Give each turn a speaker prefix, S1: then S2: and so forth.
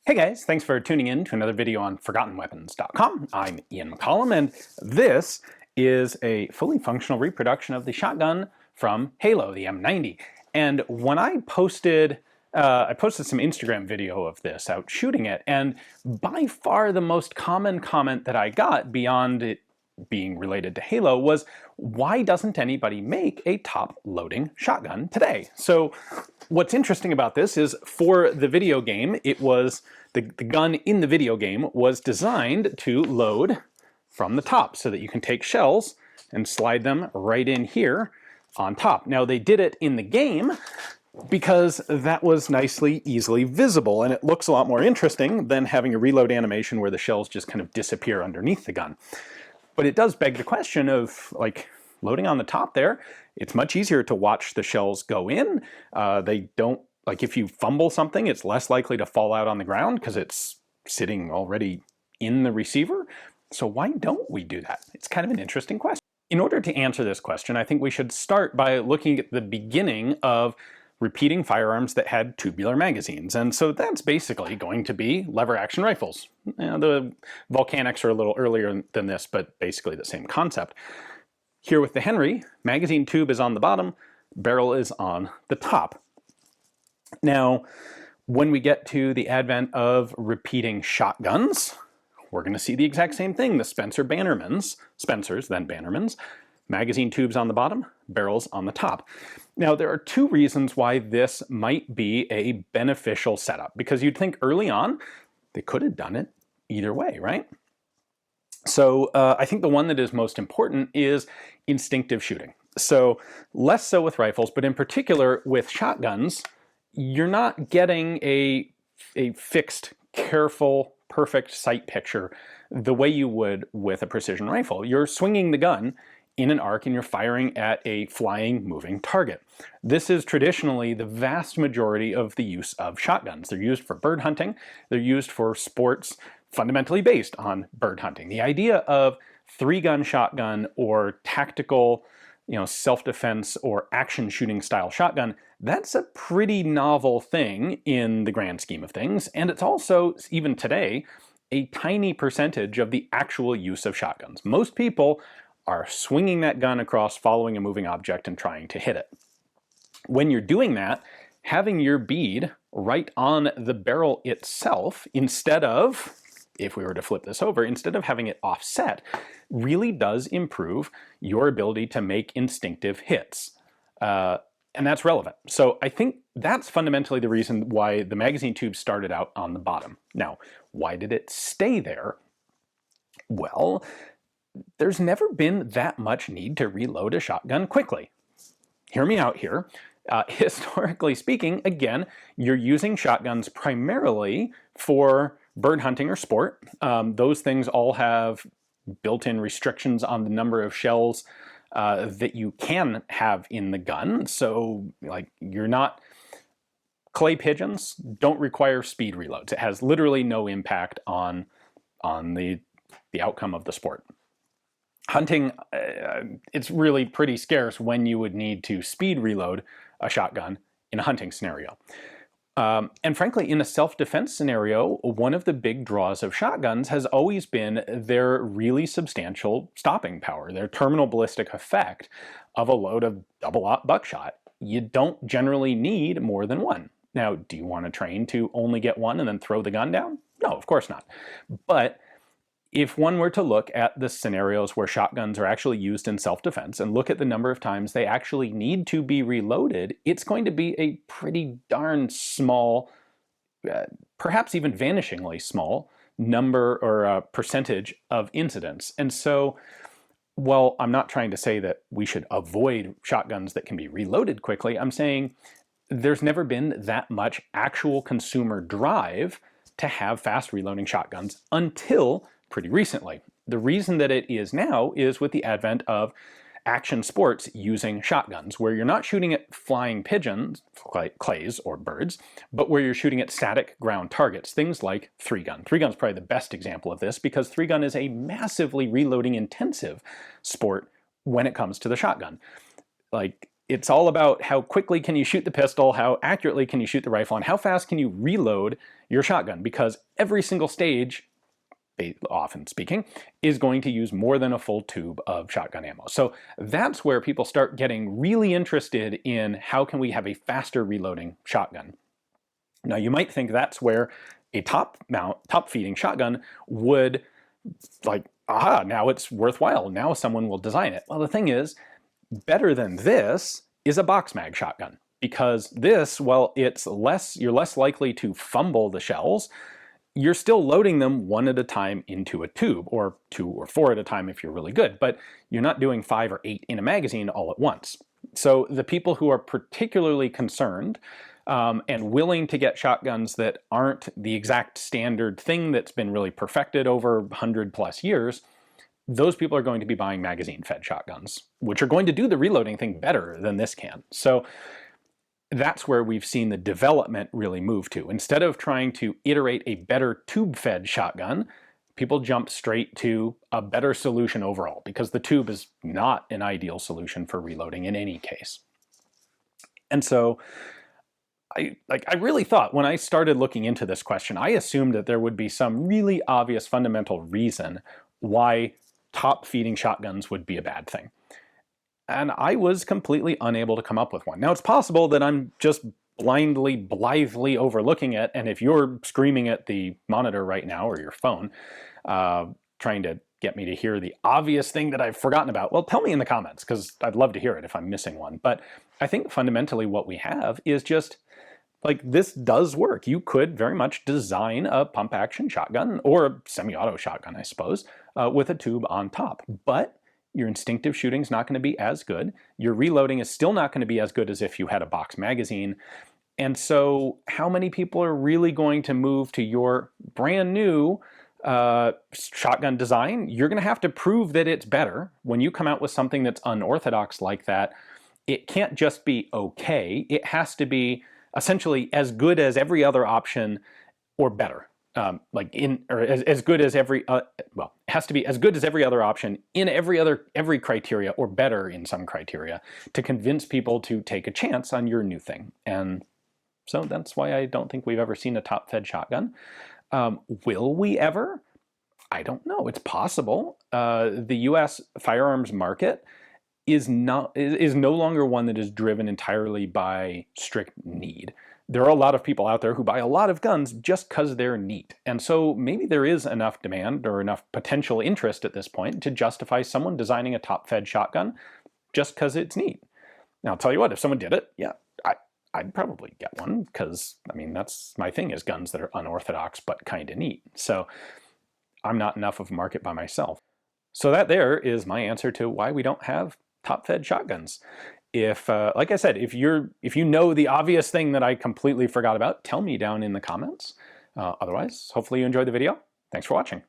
S1: Hey guys, thanks for tuning in to another video on ForgottenWeapons.com. I'm Ian McCollum, and this is a fully functional reproduction of the shotgun from Halo, the M90. And when I posted some Instagram video of this out shooting it, and by far the most common comment that I got beyond it being related to Halo was, why doesn't anybody make a top-loading shotgun today? So what's interesting about this is, for the video game, it was the gun in the video game was designed to load from the top so that you can take shells and slide them right in here on top. Now they did it in the game because that was nicely, easily visible, and it looks a lot more interesting than having a reload animation where the shells just kind of disappear underneath the gun. But it does beg the question of, like, loading on the top there, it's much easier to watch the shells go in. They don't, like, if you fumble something, it's less likely to fall out on the ground because it's sitting already in the receiver. So why don't we do that? It's kind of an interesting question. In order to answer this question, I think we should start by looking at the beginning of repeating firearms that had tubular magazines. And so that's basically going to be lever action rifles. The volcanics are a little earlier than this, but basically the same concept. Here with the Henry, magazine tube is on the bottom, barrel is on the top. Now, when we get to the advent of repeating shotguns, we're going to see the exact same thing. The Spencers, then Bannermans, magazine tubes on the bottom, barrels on the top. Now, there are two reasons why this might be a beneficial setup, because you'd think early on they could have done it either way, right? So I think the one that is most important is instinctive shooting. So less so with rifles, but in particular with shotguns, you're not getting a fixed, careful, perfect sight picture the way you would with a precision rifle. You're swinging the gun in an arc and you're firing at a flying, moving target. This is traditionally the vast majority of the use of shotguns. They're used for bird hunting. They're used for sports fundamentally based on bird hunting. The idea of three-gun shotgun or tactical, self-defense or action shooting style shotgun, that's a pretty novel thing in the grand scheme of things. And it's also, even today, a tiny percentage of the actual use of shotguns. Most people are swinging that gun across, following a moving object and trying to hit it. When you're doing that, having your bead right on the barrel itself, instead of, if we were to flip this over, instead of having it offset, really does improve your ability to make instinctive hits. And that's relevant. So I think that's fundamentally the reason why the magazine tube started out on the bottom. Now, why did it stay there? Well, there's never been that much need to reload a shotgun quickly. Hear me out here. Historically speaking, again, you're using shotguns primarily for bird hunting or sport. Those things all have built-in restrictions on the number of shells that you can have in the gun. So, like, clay pigeons don't require speed reloads. It has literally no impact on the outcome of the sport. Hunting, it's really pretty scarce when you would need to speed reload a shotgun in a hunting scenario. And frankly, in a self-defense scenario, one of the big draws of shotguns has always been their really substantial stopping power, their terminal ballistic effect of a load of double-aught buckshot. You don't generally need more than one. Now, do you want to train to only get one and then throw the gun down? No, of course not. But if one were to look at the scenarios where shotguns are actually used in self-defense and look at the number of times they actually need to be reloaded, it's going to be a pretty darn small, perhaps even vanishingly small number or percentage of incidents. And so, while I'm not trying to say that we should avoid shotguns that can be reloaded quickly, I'm saying there's never been that much actual consumer drive to have fast reloading shotguns until pretty recently. The reason that it is now is with the advent of action sports using shotguns, where you're not shooting at flying pigeons, clays, or birds, but where you're shooting at static ground targets, things like three-gun. Three-gun's probably the best example of this, because three-gun is a massively reloading intensive sport when it comes to the shotgun. Like, It's all about how quickly can you shoot the pistol, how accurately can you shoot the rifle, and how fast can you reload your shotgun, because every single stage, often speaking, is going to use more than a full tube of shotgun ammo. So that's where people start getting really interested in how can we have a faster reloading shotgun. Now you might think that's where a top feeding shotgun would, like, aha, now it's worthwhile, now someone will design it. Well, the thing is, better than this is a box mag shotgun, because this, well, you're less likely to fumble the shells. You're still loading them one at a time into a tube, or 2 or 4 at a time if you're really good, but you're not doing 5 or 8 in a magazine all at once. So the people who are particularly concerned and willing to get shotguns that aren't the exact standard thing that's been really perfected over 100+ years, those people are going to be buying magazine-fed shotguns, which are going to do the reloading thing better than this can. So that's where we've seen the development really move to. Instead of trying to iterate a better tube-fed shotgun, people jump straight to a better solution overall, because the tube is not an ideal solution for reloading in any case. And so I really thought, when I started looking into this question, I assumed that there would be some really obvious fundamental reason why top-feeding shotguns would be a bad thing. And I was completely unable to come up with one. Now, it's possible that I'm just blithely overlooking it, and if you're screaming at the monitor right now, or your phone, trying to get me to hear the obvious thing that I've forgotten about, well, tell me in the comments, because I'd love to hear it if I'm missing one. But I think fundamentally what we have is just, like, this does work. You could very much design a pump-action shotgun, or a semi-auto shotgun, I suppose, with a tube on top. But your instinctive shooting is not going to be as good. Your reloading is still not going to be as good as if you had a box magazine. And so how many people are really going to move to your brand new shotgun design? You're going to have to prove that it's better. When you come out with something that's unorthodox like that, it can't just be okay. It has to be essentially as good as every other option, or better. As good as every, well, it has to be as good as every other option in every criteria, or better in some criteria, to convince people to take a chance on your new thing. And so that's why I don't think we've ever seen a top-fed shotgun. Will we ever? I don't know. It's possible. The US firearms market is no longer one that is driven entirely by strict need. There are a lot of people out there who buy a lot of guns just because they're neat. And so maybe there is enough demand, or enough potential interest at this point, to justify someone designing a top-fed shotgun just because it's neat. Now, I'll tell you what, if someone did it, yeah, I'd probably get one, because, I mean, that's my thing, is guns that are unorthodox but kind of neat. So I'm not enough of a market by myself. So that there is my answer to why we don't have top-fed shotguns. If, like I said, if you know the obvious thing that I completely forgot about, tell me down in the comments. Otherwise, hopefully you enjoyed the video. Thanks for watching.